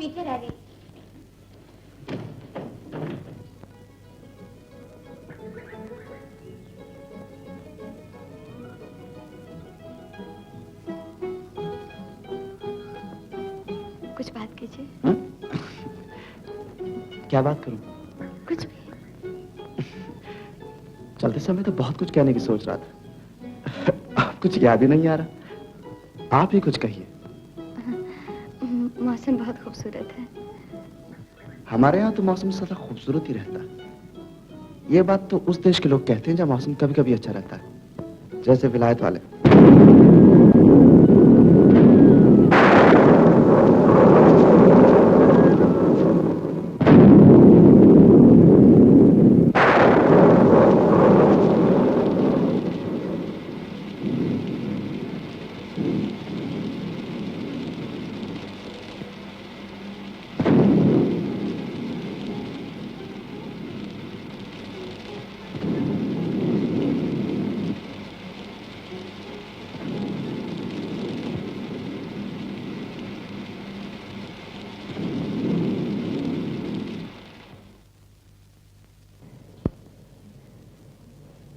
पीछे रह गई। कुछ बात कीजिए। क्या बात करूं? कुछ भी। चलते समय तो बहुत कुछ कहने की सोच रहा था। अब कुछ याद ही नहीं आ रहा। आप ही कुछ कहिए। मौसम बहुत खूबसूरत है। हमारे यहाँ तो मौसम सदा खूबसूरत ही रहता है। ये बात तो उस देश के लोग कहते हैं जहाँ मौसम कभी कभी अच्छा रहता है, जैसे विलायत वाले।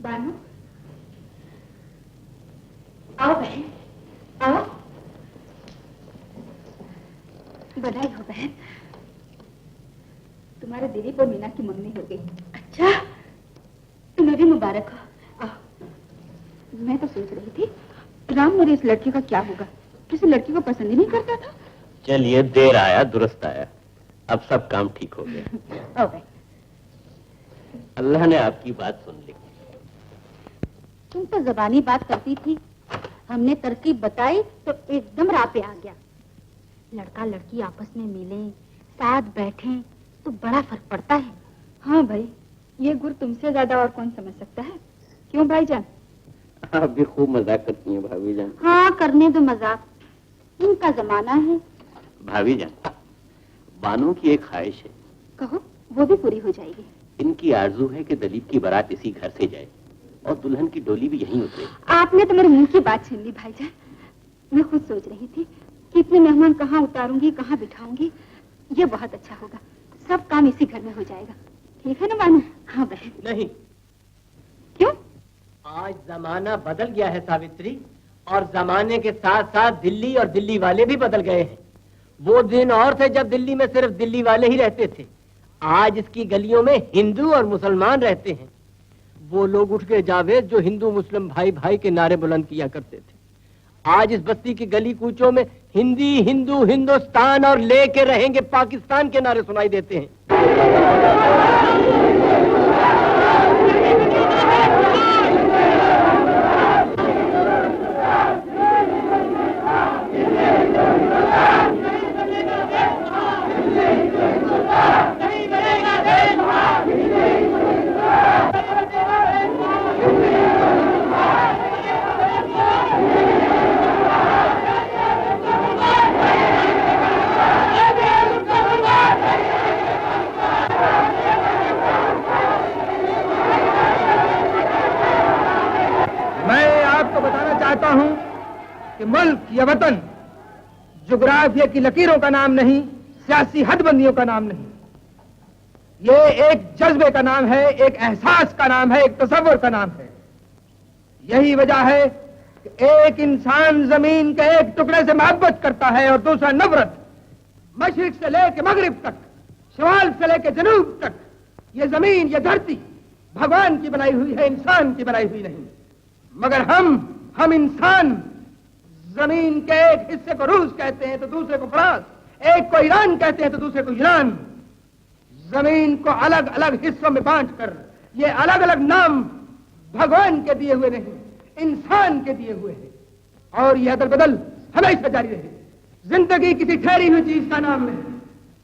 बानू, आओ बहन, आओ। बधाई हो बहन, तुम्हारे दिलीप और मीना की मंगनी हो गई। अच्छा, तुम्हें भी मुबारक हो। आओ। मैं तो सोच रही थी राम मेरे इस लड़के का क्या होगा, किसी लड़की को पसंद ही नहीं करता था। चलिए, देर आया दुरुस्त आया, अब सब काम ठीक हो गया। ओ भाई, अल्लाह ने आपकी बात सुन ली। तुम तो जबानी बात करती थी, हमने तरकीब बताई तो एकदम राह पे आ गया। लड़का लड़की आपस में मिले, साथ बैठे तो बड़ा फर्क पड़ता है। हाँ भाई, ये गुर तुमसे ज्यादा और कौन समझ सकता है, क्यों भाईजान? आप भी खूब मजाक करती हैं भाभी जान। हाँ, करने दो मजाक, इनका जमाना है। भाभी जान, बानू की एक ख्वाहिश है। कहो, वो भी पूरी हो जाएगी। इनकी आरजू है कि दलीप की बारात इसी घर से जाए और दुल्हन की डोली भी यहीं उतरे। आपने तो मेरे मुंह की बात छीन ली भाईजान। मैं खुद सोच रही थी कि इतने मेहमान कहाँ उतारूंगी, कहाँ बिठाऊंगी। ये बहुत अच्छा होगा, सब काम इसी घर में हो जाएगा। ठीक है ना बानू? हाँ बहन। नहीं। क्यों? आज जमाना बदल गया है सावित्री, और जमाने के साथ साथ दिल्ली और दिल्ली वाले भी बदल गए हैं। वो दिन और थे जब दिल्ली में सिर्फ दिल्ली वाले ही रहते थे। आज इसकी गलियों में हिंदू और मुसलमान रहते हैं। वो लोग उठ के जावेद जो हिंदू मुस्लिम भाई भाई के नारे बुलंद किया करते थे, आज इस बस्ती की गली कूचों में हिंदी हिंदू हिंदुस्तान और लेके रहेंगे पाकिस्तान के नारे सुनाई देते हैं। चाहता हूं कि मुल्क या वतन जुग्राफिया की लकीरों का नाम नहीं, सियासी हदबंदियों का नाम नहीं। ये एक जज्बे का नाम है, एक एहसास का नाम है, एक तसव्वुर का नाम है। यही वजह है कि एक इंसान जमीन के एक टुकड़े से मोहब्बत करता है और दूसरा नफरत। मशरिक से लेकर मगरिब तक, शिमाल से लेकर जनूब तक, ये जमीन, ये धरती भगवान की बनाई हुई है, इंसान की बनाई हुई नहीं। मगर हम इंसान जमीन के एक हिस्से को रूस कहते हैं तो दूसरे को फ्रांस, एक को ईरान कहते हैं तो दूसरे को ईरान। जमीन को अलग अलग हिस्सों में बांटकर ये अलग अलग नाम भगवान के दिए हुए नहीं, इंसान के दिए हुए हैं। और यह अदल बदल हमेशा जारी रहे। जिंदगी किसी ठहरी हुई चीज का नाम नहीं,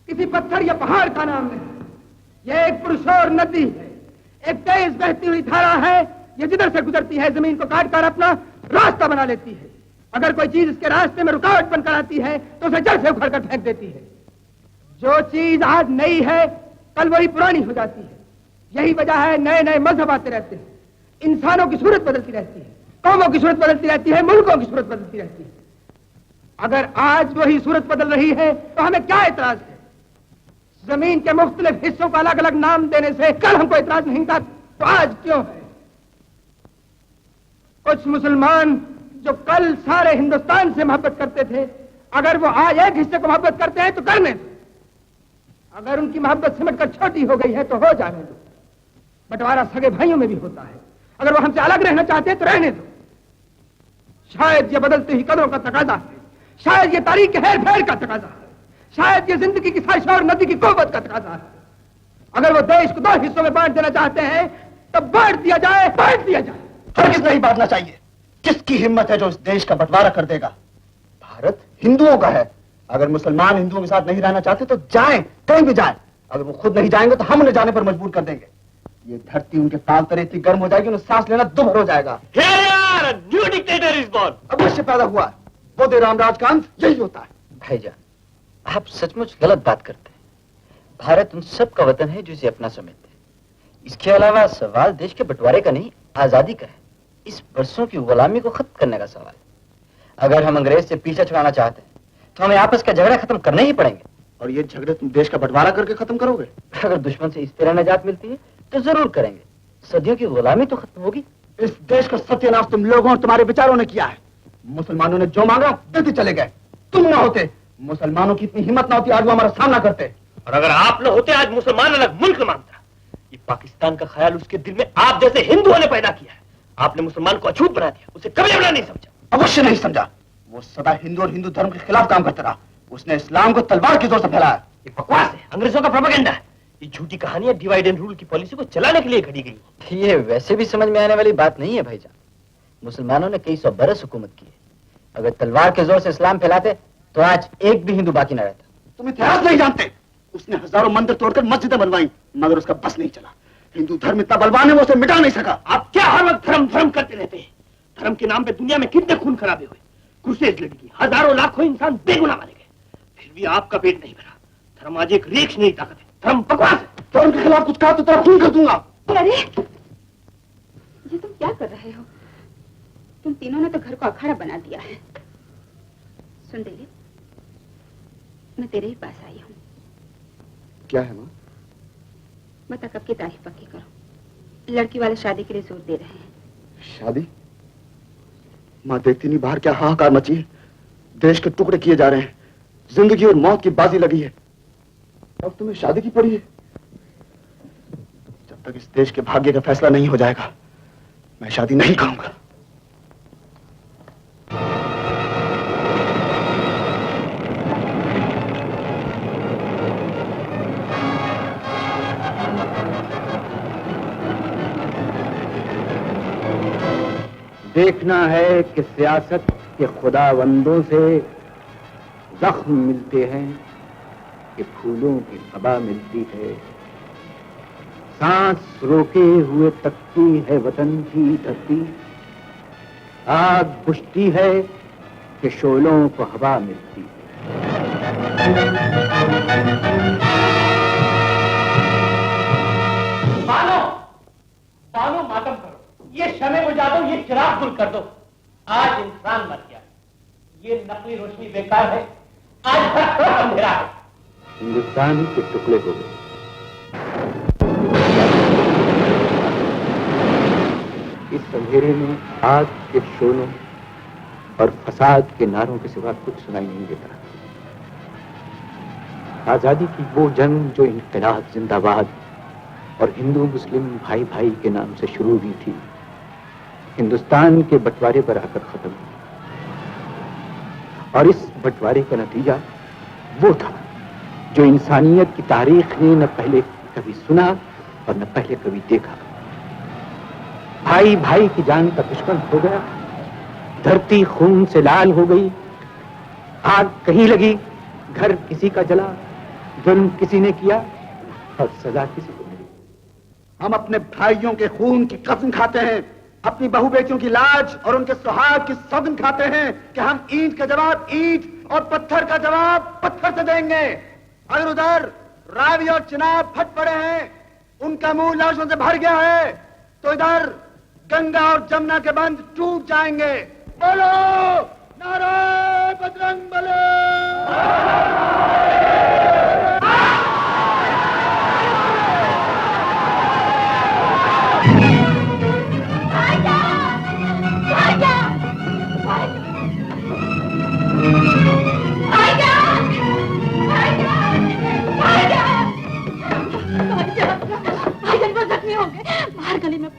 किसी पत्थर या पहाड़ का नाम नहीं। यह एक पुरशोर नदी है, एक तेज बहती हुई धारा है। ये जिधर से गुजरती है जमीन को काट कर अपना रास्ता बना लेती है। अगर कोई चीज इसके रास्ते में रुकावट बनकर आती है तो उसे जड़ से उखाड़ कर फेंक देती है। जो चीज आज नई है कल वही पुरानी हो जाती है। यही वजह है नए नए मजहब आते रहते हैं, इंसानों की सूरत बदलती रहती है, कौमों की सूरत बदलती रहती है, मुल्कों की सूरत बदलती रहती है। अगर आज वही सूरत बदल रही है तो हमें क्या एतराज है? जमीन के मुख्तलिफ हिस्सों को अलग अलग नाम देने से कल हमको इतराज नहीं था, तो आज क्यों है? कुछ मुसलमान जो कल सारे हिंदुस्तान से मोहब्बत करते थे, अगर वो आज एक हिस्से को मोहब्बत करते हैं तो करने दो। अगर उनकी मोहब्बत सिमट कर छोटी हो गई है तो हो जाने दो। बंटवारा सगे भाइयों में भी होता है। अगर वो हमसे अलग रहना चाहते हैं तो रहने दो। शायद ये बदलती हुई कदरों का तकाजा है, शायद ये तारीख के हेर फेर का तकाजा है, शायद ये जिंदगी की साजिश और नदी की कुव्वत का तकाजा है। अगर वो देश को 2 हिस्सों में बांट देना चाहते हैं तब बांट दिया जाए, बांट दिया जाए। हरगिज़ नहीं बांटना चाहिए। किसकी हिम्मत है जो इस देश का बंटवारा कर देगा? भारत हिंदुओं का है। अगर मुसलमान हिंदुओं के साथ नहीं रहना चाहते तो जाएं, कहीं भी जाएं। अगर वो खुद नहीं जाएंगे तो हम उन्हें जाने पर मजबूर कर देंगे। ये धरती उनके पांव तले इतनी गर्म हो जाएगी उन्हें सांस लेना दुभर हो जाएगा। New dictator is born. अवश्य पैदा हुआ है। वो दे रामराज का अंत यही होता है। भाईजान, आप सचमुच गलत बात करते हैं। भारत उन सब का वतन है जो इसे अपना समझते हैं। इसके अलावा सवाल देश के बंटवारे का नहीं, आजादी का है। इस बरसों की गुलामी को खत्म करने का सवाल है। अगर हम अंग्रेज से पीछा छुड़ाना चाहते हैं तो हमें आपस का झगड़ा खत्म करने ही पड़ेंगे। और ये झगड़े तुम देश का बंटवारा करके खत्म करोगे? अगर दुश्मन से इस तरह निजात मिलती है तो जरूर करेंगे। सदियों की गुलामी तो खत्म होगी। इस देश का सत्यानाश तुम लोगों और तुम्हारे विचारों ने किया है। मुसलमानों ने जो मांगा देते चले गए। तुम ना होते, मुसलमानों की इतनी हिम्मत ना होती, आज वो हमारा सामना करते। और अगर आप न होते आज मुसलमान अलग मुल्क मांगता। ये पाकिस्तान का ख्याल उसके दिल में आप जैसे हिंदुओं ने पैदा किया है। आपने मुसलमान को अछूत बना दिया, उसे कभी अपना नहीं समझा। अवश्य नहीं समझा। वो सदा हिंदू और हिंदू धर्म के खिलाफ काम करता रहा। उसने इस्लाम को तलवार की जोर से फैलाया। ये बकवास है, अंग्रेजों का प्रोपेगेंडा है। ये झूठी कहानियां डिवाइड एंड रूल की पॉलिसी को चलाने के लिए घड़ी गई। ये वैसे भी समझ में आने वाली बात नहीं है भाईजान। मुसलमानों ने कई 100 बरस हुकूमत की है। अगर तलवार के जोर से इस्लाम फैलाते तो आज एक भी हिंदू बाकी न रहता। तुम इतिहास नहीं जानते। उसने हजारों मंदिर तोड़कर मस्जिदें बनवाई, मगर उसका बस नहीं चला। हिंदू धर्म इतना बलवान है वो उसे मिटा नहीं सका। आप क्या हर वक्त धर्म धर्म करते रहते हैं? धर्म के नाम पे दुनिया में कितने खून खराबे हुए, क्रूसेड लड़ी, हजारों लाखों इंसान बेगुनाह मारे गए, फिर भी आपका पेट नहीं भरा। धर्म आज एक रिएक्शनरी ताकत है। धर्म बकवास है। धर्म के खिलाफ कुछ कहा तो तेरा खून कर दूंगा। अरे ये तुम क्या कर रहे हो? तुम तीनों ने तो घर को अखाड़ा बना दिया है। सुन दिलीप, मैं तेरे ही पास आई हूँ। क्या है माँ? बता कब की तारीख पक्की करो। लड़की वाले शादी के लिए जोर दे रहे हैं। शादी? माँ देखती नहीं बाहर क्या हाहाकार मची है। देश के टुकड़े किए जा रहे हैं। जिंदगी और मौत की बाजी लगी है। अब तुम्हें शादी की पड़ी है। जब तक इस देश के भाग्य का फैसला नहीं हो जाएगा मैं शादी नहीं करूंगा। देखना है कि सियासत के खुदावंदों से जख्म मिलते हैं कि फूलों की हवा मिलती है। सांस रोके हुए तकती है वतन की धरती। आग बुझती है कि शोलों को हवा मिलती है। बानो बानो मातम करो, ये शमे बुझा दो, ये चिराग गुल कर दो। आज इंसान मर गया, ये नकली रोशनी बेकार है। आज हर अंधेरा है। हिंदुस्तान के टुकड़े हो गए। इस अंधेरे में आग के शोलों और फसाद के नारों के सिवा कुछ सुनाई नहीं देता। आजादी की वो जंग जो इनकलाब जिंदाबाद और हिंदू मुस्लिम भाई भाई के नाम से शुरू हुई थी, हिंदुस्तान के बंटवारे पर आकर खत्म हुई। और इस बंटवारे का नतीजा वो था जो इंसानियत की तारीख ने न पहले कभी सुना और न पहले कभी देखा। भाई भाई की जान का दुश्मन हो गया, धरती खून से लाल हो गई, आग कहीं लगी, घर किसी का जला, जुल्म किसी ने किया और सजा किसी को मिली। हम अपने भाइयों के खून की कसम खाते हैं, अपनी बहू बेटियों की लाज और उनके सुहाग की सौगंध खाते हैं कि हम ईंट का जवाब ईंट और पत्थर का जवाब पत्थर से देंगे। अगर उधर रावी और चिनाब फट पड़े हैं, उनका मुंह लाशों से भर गया है, तो इधर गंगा और जमुना के बंध टूट जाएंगे। बोलो नारे बजरंग बली।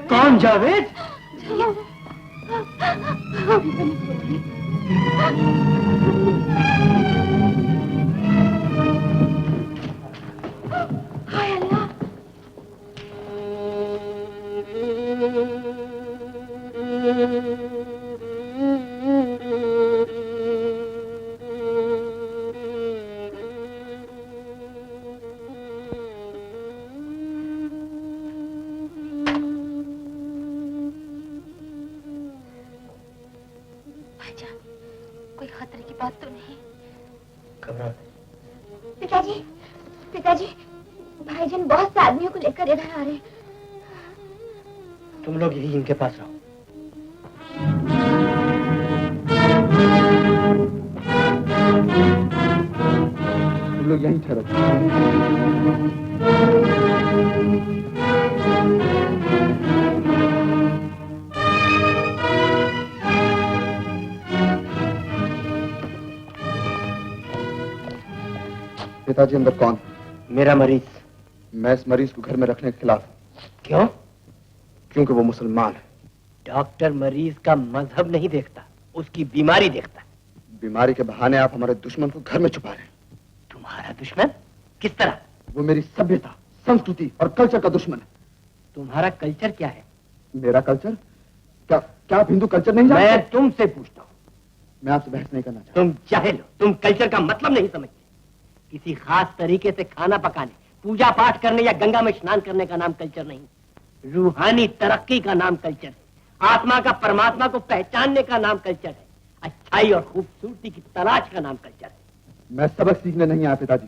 कौन जावेद? हाय अल्लाह। भाईजान, कोई खतरे की बात तो नहीं? घबरा। पिताजी, पिताजी, भाईजान बहुत से आदमियों को लेकर इधर आ रहे हैं। तुम लोग यही इनके पास रहो। तुम लोग यहीं ठहरो। पिताजी अंदर कौन? मेरा मरीज। मैं इस मरीज को घर में रखने के खिलाफ हूं। क्यों? क्योंकि वो मुसलमान है। डॉक्टर मरीज का मजहब नहीं देखता, उसकी बीमारी देखता है। बीमारी के बहाने आप हमारे दुश्मन को घर में छुपा रहे हैं। तुम्हारा दुश्मन? किस तरह? वो मेरी सभ्यता, संस्कृति और कल्चर का दुश्मन है। तुम्हारा कल्चर क्या है? मेरा कल्चर? क्या क्या आप हिंदू कल्चर नहीं जानते? मैं तुमसे पूछता हूँ। मैं आपसे बहस नहीं करना चाहता। तुम जाहिल हो, तुम कल्चर का मतलब नहीं समझते। किसी खास तरीके से खाना पकाने, पूजा पाठ करने या गंगा में स्नान करने का नाम कल्चर नहीं। रूहानी तरक्की का नाम कल्चर है। आत्मा का परमात्मा को पहचानने का नाम कल्चर है। अच्छाई और खूबसूरती की तलाश का नाम कल्चर है। मैं सबक सीखने नहीं आया पिताजी,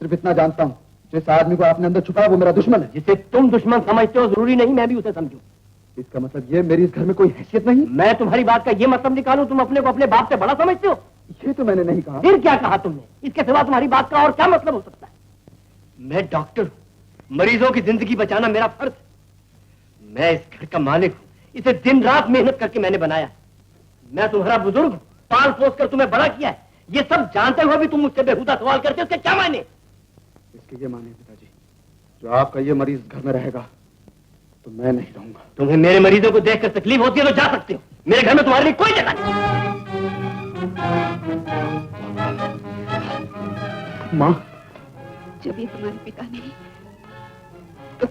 सिर्फ इतना जानता हूँ, जिस आदमी को आपने अंदर छुपाया वो मेरा दुश्मन है। जिसे तुम दुश्मन समझते हो जरूरी नहीं मैं भी उसे समझूं। इसका मतलब ये मेरी इस घर में कोई हैसियत नहीं? मैं तुम्हारी बात का ये मतलब निकालूं तुम अपने को अपने बाप से बड़ा समझते हो? ये तो मैंने नहीं कहा। फिर क्या कहा तुमने? इसके सिवा तुम्हारी बात का और क्या मतलब हो सकता है? मैं डॉक्टर हूं, मरीजों की जिंदगी बचाना मेरा फर्ज है। मैं इस घर का मालिक हूं, इसे दिन रात मेहनत करके मैंने बनाया। मैं तुम्हारा बुजुर्ग हूं, पाल पोस कर तुम्हें बड़ा किया है। ये सब जानते हुए भी तुम मुझसे बेहुदा सवाल करते हो, इसके क्या मायने? इसके ये माने पिताजी, जो आपका ये मरीज घर में रहेगा तो मैं नहीं रहूंगा। तुम्हें मेरे मरीजों को देखकर तकलीफ होती है तो जा सकते हो, मेरे घर में तुम्हारे लिए कोई जगह नहीं। माँ, जब ये हमारे पिता ने